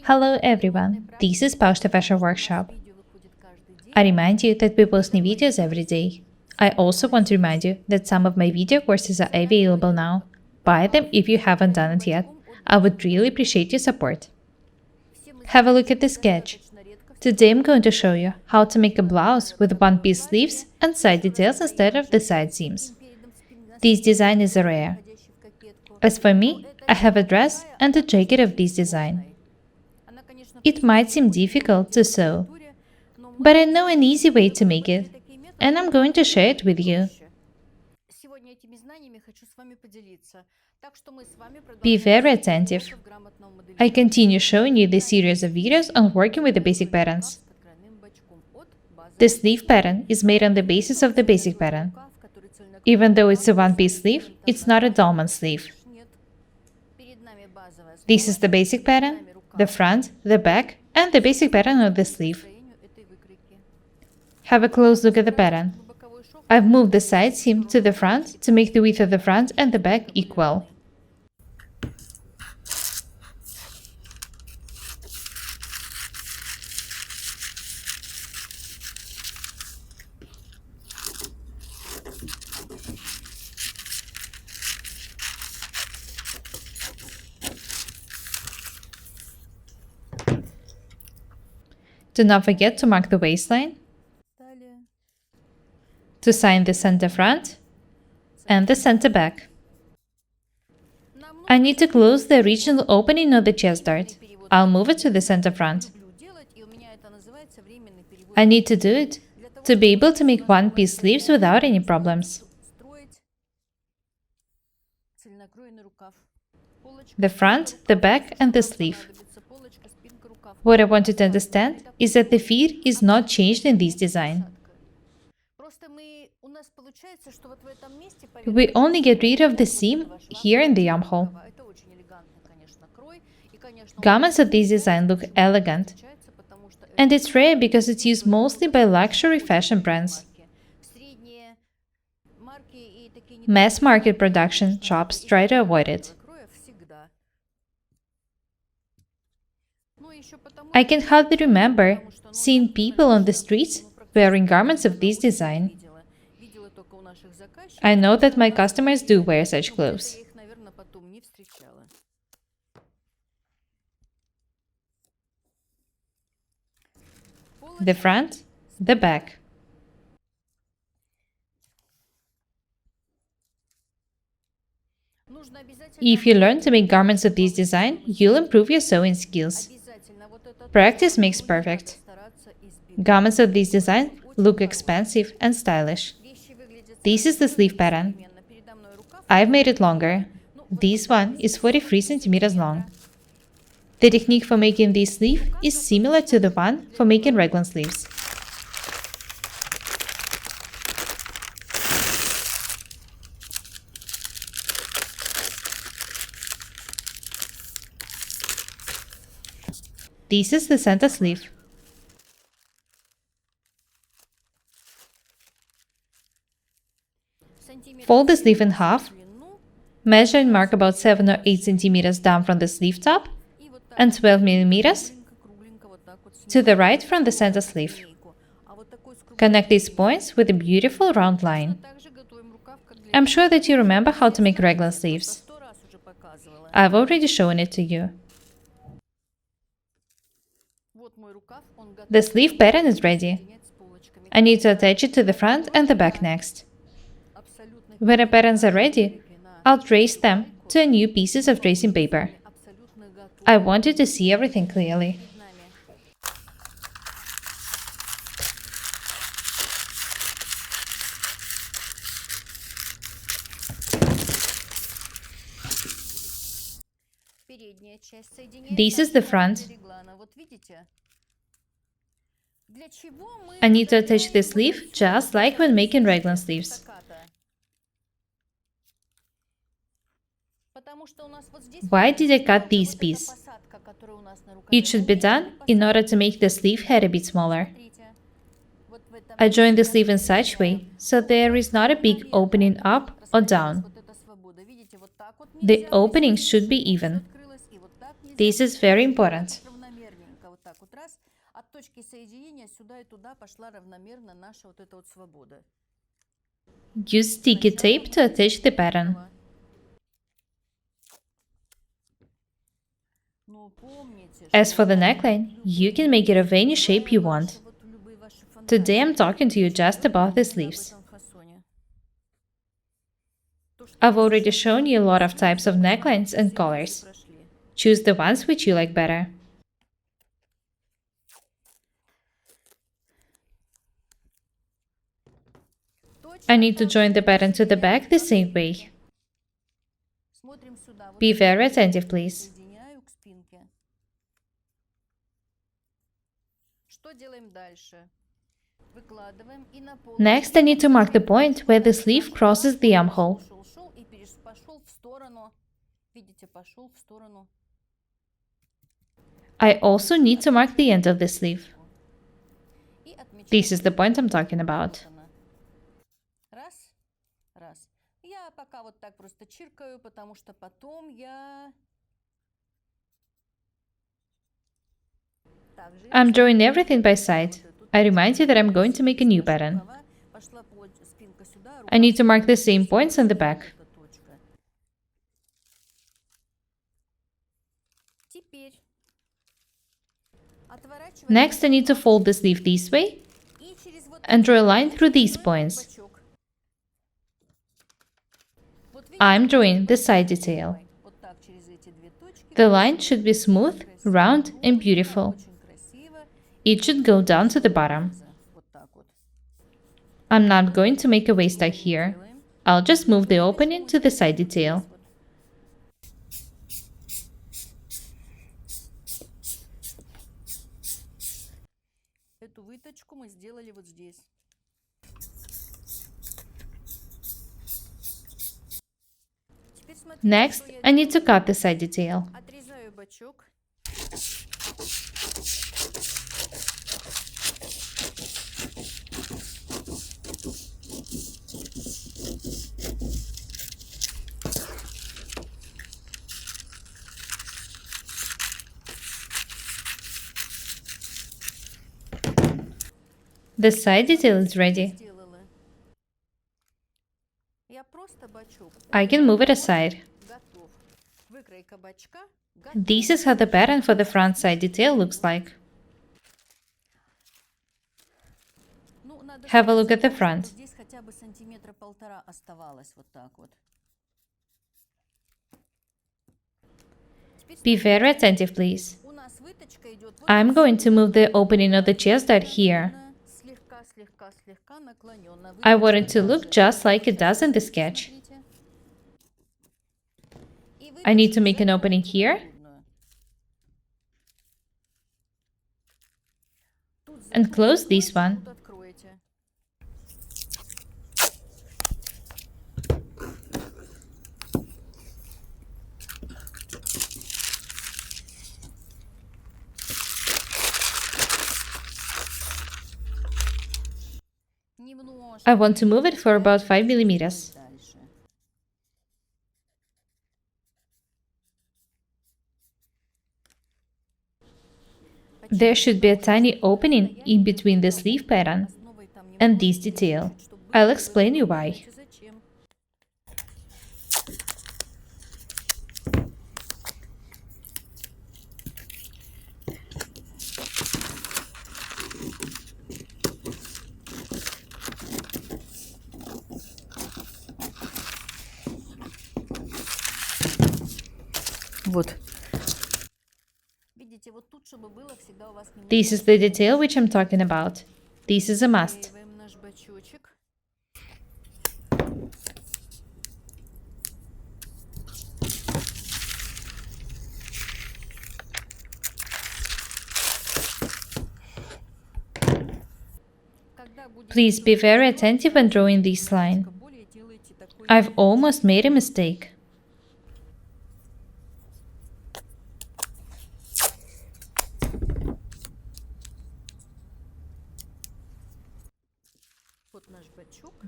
Hello everyone, this is Paukshte Fashion Workshop. I remind you that we post new videos every day. I also want to remind you that some of my video courses are available now. Buy them if you haven't done it yet. I would really appreciate your support. Have a look at the sketch. Today I'm going to show you how to make a blouse with one-piece sleeves and side details instead of the side seams. This design is rare. As for me, I have a dress and a jacket of this design. It might seem difficult to sew, but I know an easy way to make it, and I'm going to share it with you. Be very attentive. I continue showing you this series of videos on working with the basic patterns. The sleeve pattern is made on the basis of the basic pattern. Even though it's a one-piece sleeve, it's not a dolman sleeve. This is the basic pattern, the front, the back, and the basic pattern of the sleeve. Have a close look at the pattern. I've moved the side seam to the front to make the width of the front and the back equal. Do not forget to mark the waistline, to sign the center front and the center back. I need to close the original opening of the chest dart. I'll move it to the center front. I need to do it to be able to make one-piece sleeves without any problems. The front, the back, and the sleeve. What I want you to understand is that the fit is not changed in this design. We only get rid of the seam here in the armhole. Garments of this design look elegant, and it's rare because it's used mostly by luxury fashion brands. Mass market production shops try to avoid it. I can hardly remember seeing people on the streets wearing garments of this design. I know that my customers do wear such clothes. The front, the back. If you learn to make garments of this design, you'll improve your sewing skills. Practice makes perfect. Garments of this design look expensive and stylish. This is the sleeve pattern. I've made it longer. This one is 43 centimeters long. The technique for making this sleeve is similar to the one for making raglan sleeves. This is the center sleeve. Fold the sleeve in half, measure and mark about 7 or 8 centimeters down from the sleeve top and 12 millimeters to the right from the center sleeve. Connect these points with a beautiful round line. I'm sure that you remember how to make raglan sleeves. I've already shown it to you. The sleeve pattern is ready. I need to attach it to the front and the back next. When the patterns are ready, I'll trace them to new pieces of tracing paper. I want you to see everything clearly. This is the front. I need to attach the sleeve just like when making raglan sleeves. Why did I cut this piece? It should be done in order to make the sleeve head a bit smaller. I joined the sleeve in such way so there is not a big opening up or down. The openings should be even. This is very important. Use sticky tape to attach the pattern. As for the neckline, you can make it of any shape you want. Today I'm talking to you just about the sleeves. I've already shown you a lot of types of necklines and colors. Choose the ones which you like better. I need to join the pattern to the back the same way. Be very attentive, please. Next, I need to mark the point where the sleeve crosses the armhole. I also need to mark the end of the sleeve. This is the point I'm talking about. I'm drawing everything by side. I remind you that I'm going to make a new pattern. I need to mark the same points on the back. Next, I need to fold the sleeve this way and draw a line through these points. I'm drawing the side detail. The line should be smooth, round, and beautiful. It should go down to the bottom. I'm not going to make a waist-tuck here. I'll just move the opening to the side detail. Next, I need to cut the side detail. The side detail is ready. I can move it aside. This is how the pattern for the front side detail looks like. Have a look at the front. Be very attentive, please. I'm going to move the opening of the chest dart here. I want it to look just like it does in the sketch. I need to make an opening here and close this one. I want to move it for about 5 millimeters. There should be a tiny opening in between the sleeve pattern and this detail. I'll explain you why. This is the detail which I'm talking about. This is a must. Please be very attentive when drawing this line. I've almost made a mistake.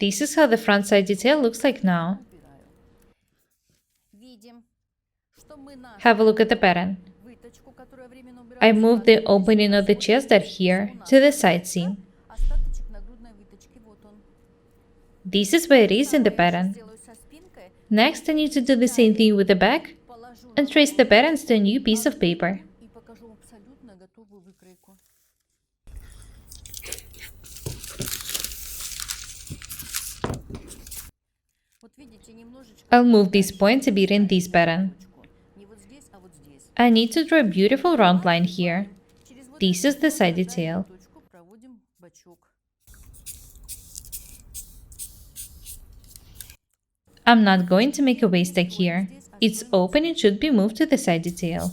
This is how the front side detail looks like now. Have a look at the pattern. I moved the opening of the chest dart here to the side seam. This is where it is in the pattern. Next, I need to do the same thing with the back and trace the patterns to a new piece of paper. I'll move these points a bit in this pattern. I need to draw a beautiful round line here. This is the side detail. I'm not going to make a waist tag here. It's open and should be moved to the side detail.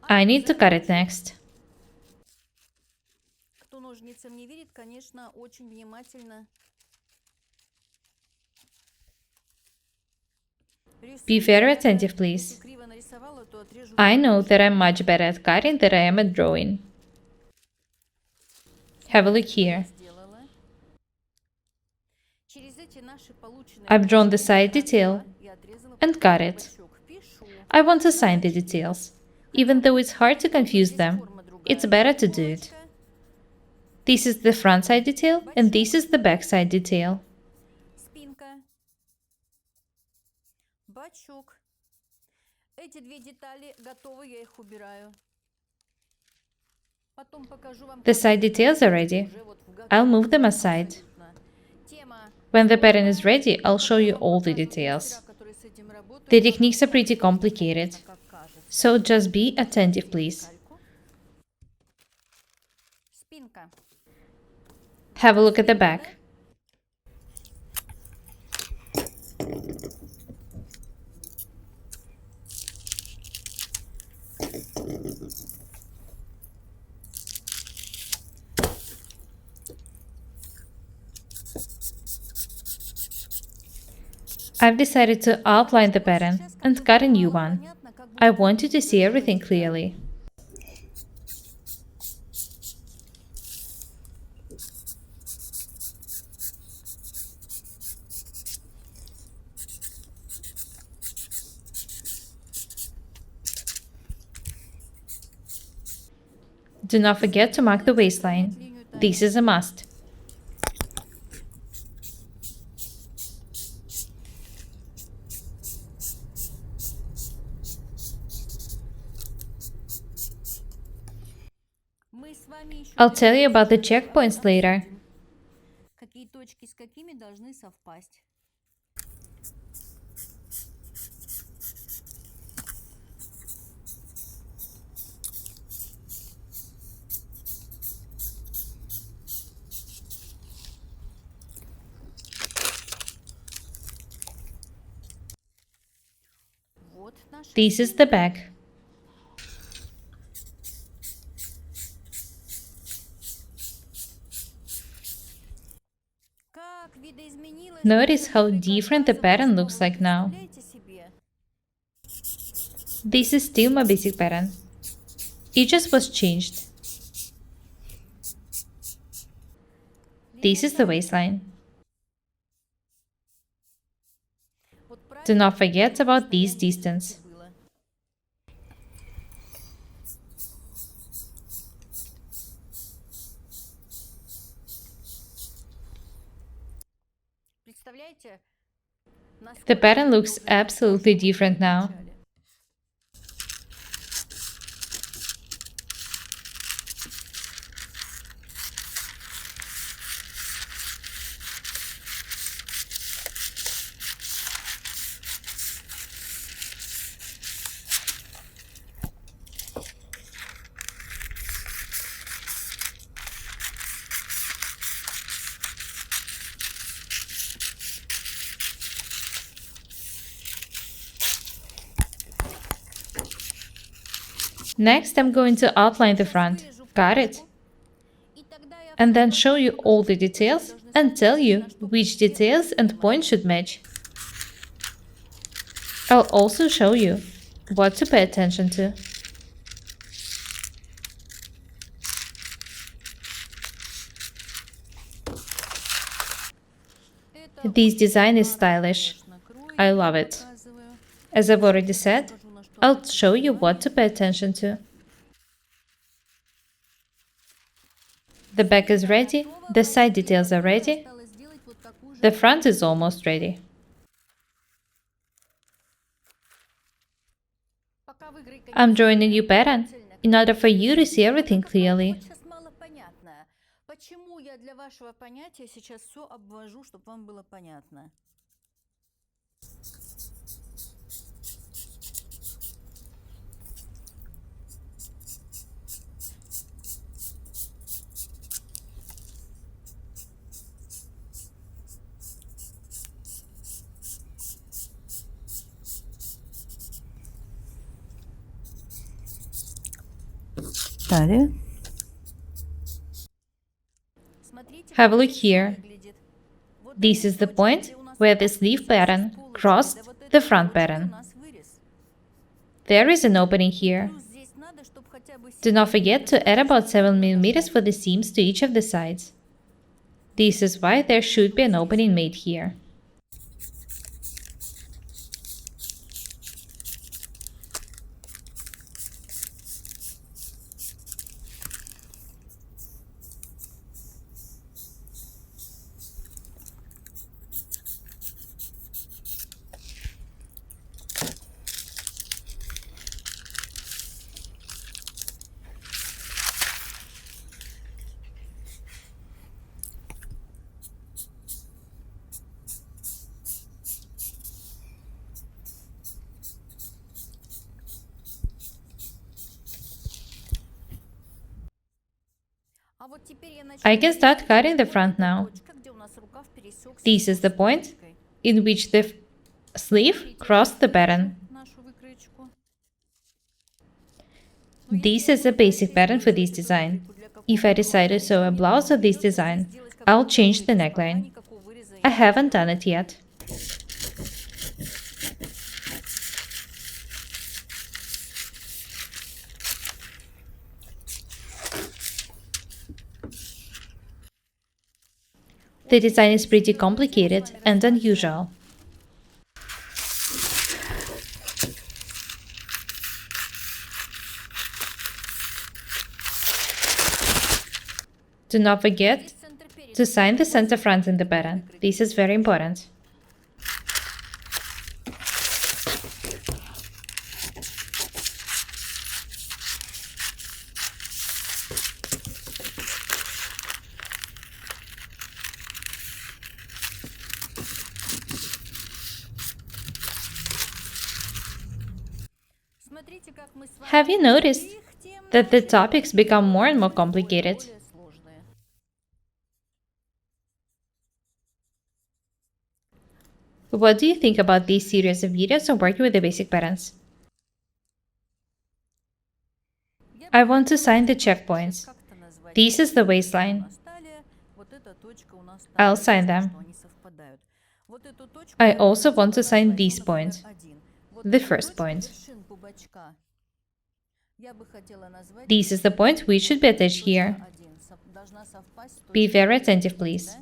I need to cut it next. Be very attentive, please. I know that I'm much better at cutting than I am at drawing. Have a look here. I've drawn the side detail and cut it. I want to sign the details. Even though it's hard to confuse them, it's better to do it. This is the front side detail and this is the back side detail. The side details are ready. I'll move them aside. When the pattern is ready, I'll show you all the details. The techniques are pretty complicated, so just be attentive, please. Have a look at the back. I've decided to outline the pattern and cut a new one. I want you to see everything clearly. Do not forget to mark the waistline. This is a must. I'll tell you about the checkpoints later. This is the back. Notice how different the pattern looks like now. This is still my basic pattern. It just was changed. This is the waistline. Do not forget about this distance. The pattern looks absolutely different now. Next, I'm going to outline the front. Got it? And then show you all the details and tell you which details and points should match. I'll also show you what to pay attention to. This design is stylish. I love it. As I've already said, I'll show you what to pay attention to. The back is ready, the side details are ready, the front is almost ready. I'm drawing a new pattern in order for you to see everything clearly. Почему я для вашего понятия сейчас все обвожу, чтобы вам было понятно? Далее. Have a look here. This is the point where the sleeve pattern crossed the front pattern. There is an opening here. Do not forget to add about 7 mm for the seams to each of the sides. This is why there should be an opening made here. I can start cutting the front now. This is the point in which the sleeve crossed the pattern. This is a basic pattern for this design. If I decide to sew a blouse of this design, I'll change the neckline. I haven't done it yet. The design is pretty complicated and unusual. Do not forget to sign the center front in the pattern. This is very important. Have you noticed that the topics become more and more complicated? What do you think about this series of videos on working with the basic patterns? I want to sign the checkpoints. This is the waistline. I'll sign them. I also want to sign this point, the first point. This is the point which should be attached here. Be very attentive, please.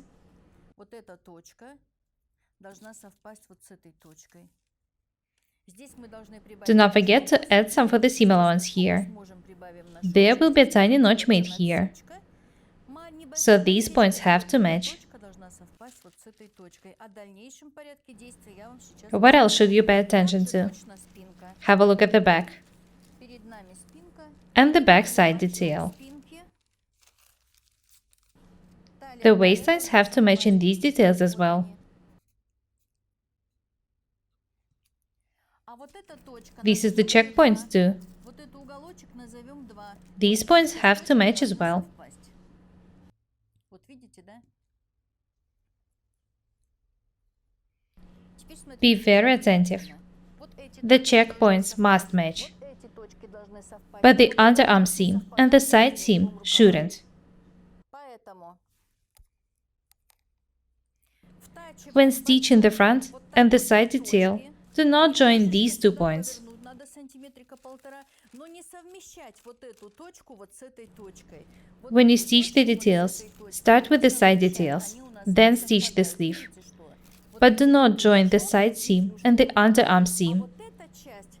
Do not forget to add some for the seam allowance here. There will be a tiny notch made here. So these points have to match. What else should you pay attention to? Have a look at the back and the back side detail. The waistlines have to match in these details as well. This is the checkpoints too. These points have to match as well. Be very attentive. The checkpoints must match, but the underarm seam and the side seam shouldn't. When stitching the front and the side detail, do not join these 2 points. When you stitch the details, start with the side details, then stitch the sleeve. but do not join the side seam and the underarm seam. Вот эта часть,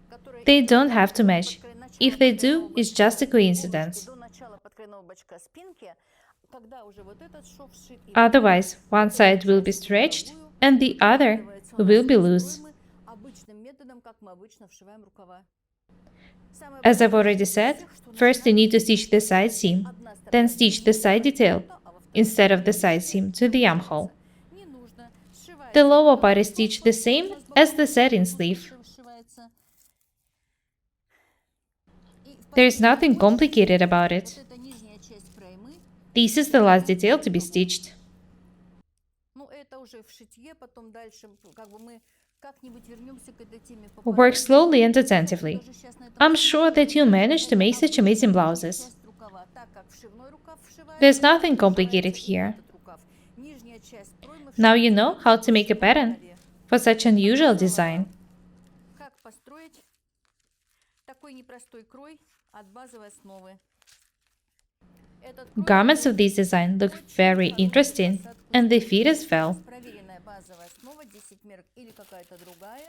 которая They идет don't have to от match. начала If they подкройного do, it's бочка just a рубашки coincidence. до начала подкройного бочка спинки, когда уже вот этот шов сшит, и вот Otherwise, эта one side will be часть stretched боковую and the other выкладывается у нас will be из loose. проймы обычным методом, как мы обычно вшиваем рукава. Самое As I've большое already ошибка said, всех, что first you начинают need to шить stitch the side seam, одна сторона then stitch the side detail а во второй instead of the стороне side seam to the armhole. не нужно. Сшивается The lower боковой part is шов, stitched the same у нас as the боковой satin шов sleeve. сшивается. И в There is последнем nothing рядочке complicated about вот it. эта нижняя часть проймы, This is the last detail to be stitched. ну это уже в шитье, потом дальше как бы мы как-нибудь вернемся к этой теме Work попозже. slowly and attentively. Даже сейчас на этом I'm sure that you'll manage to make such amazing blouses. часть рукава, так как вшивной рукав вшивается, There's nothing complicated вшивается и here. этот рукав. Нижняя часть проймы Now you вшивается know how to make a в pattern рукаве. for such unusual design. Как построить такой непростой крой от базовой основы? Этот крой Garments of требует this design look очень very хорошей interesting, посадки and they спинки. fit as well. Проверенная базовая основа 10 мерок или какая-то другая,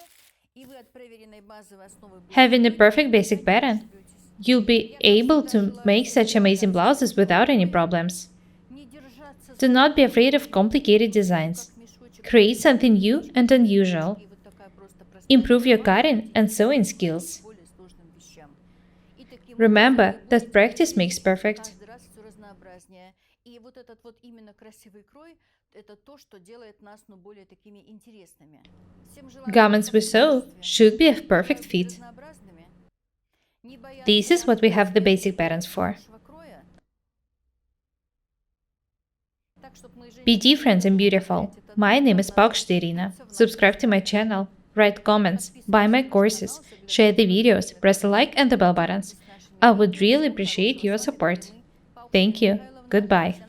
и вы от проверенной базовой основы будете Having a строить, perfect и basic не pattern, ошибетесь. you'll be able to make such amazing blouses without any problems. Не держаться Do за not be afraid of complicated designs. как мешочек. Create something new and unusual. И вот такая просто простая Improve your рукава cutting and sewing skills. к более сложным вещам. И таким Remember образом вы that будете practice видеть makes perfect. каждый раз все разнообразнее. И вот этот вот именно красивый крой – это то, что делает нас более такими интересными. Всем желаю Garments we sew удовольствия. should be of perfect Желаю быть fit. разнообразными. Не бояться This is what we have the basic специфики patterns for. вашего кроя. Так, чтоб мы Be женщины different and могли beautiful. повторять этот My name is опыт Paukshte Irina. в нашей Subscribe to my channel, write comments, buy my courses, share the videos, press the like and the bell buttons. I would really appreciate your support. Thank you. Goodbye.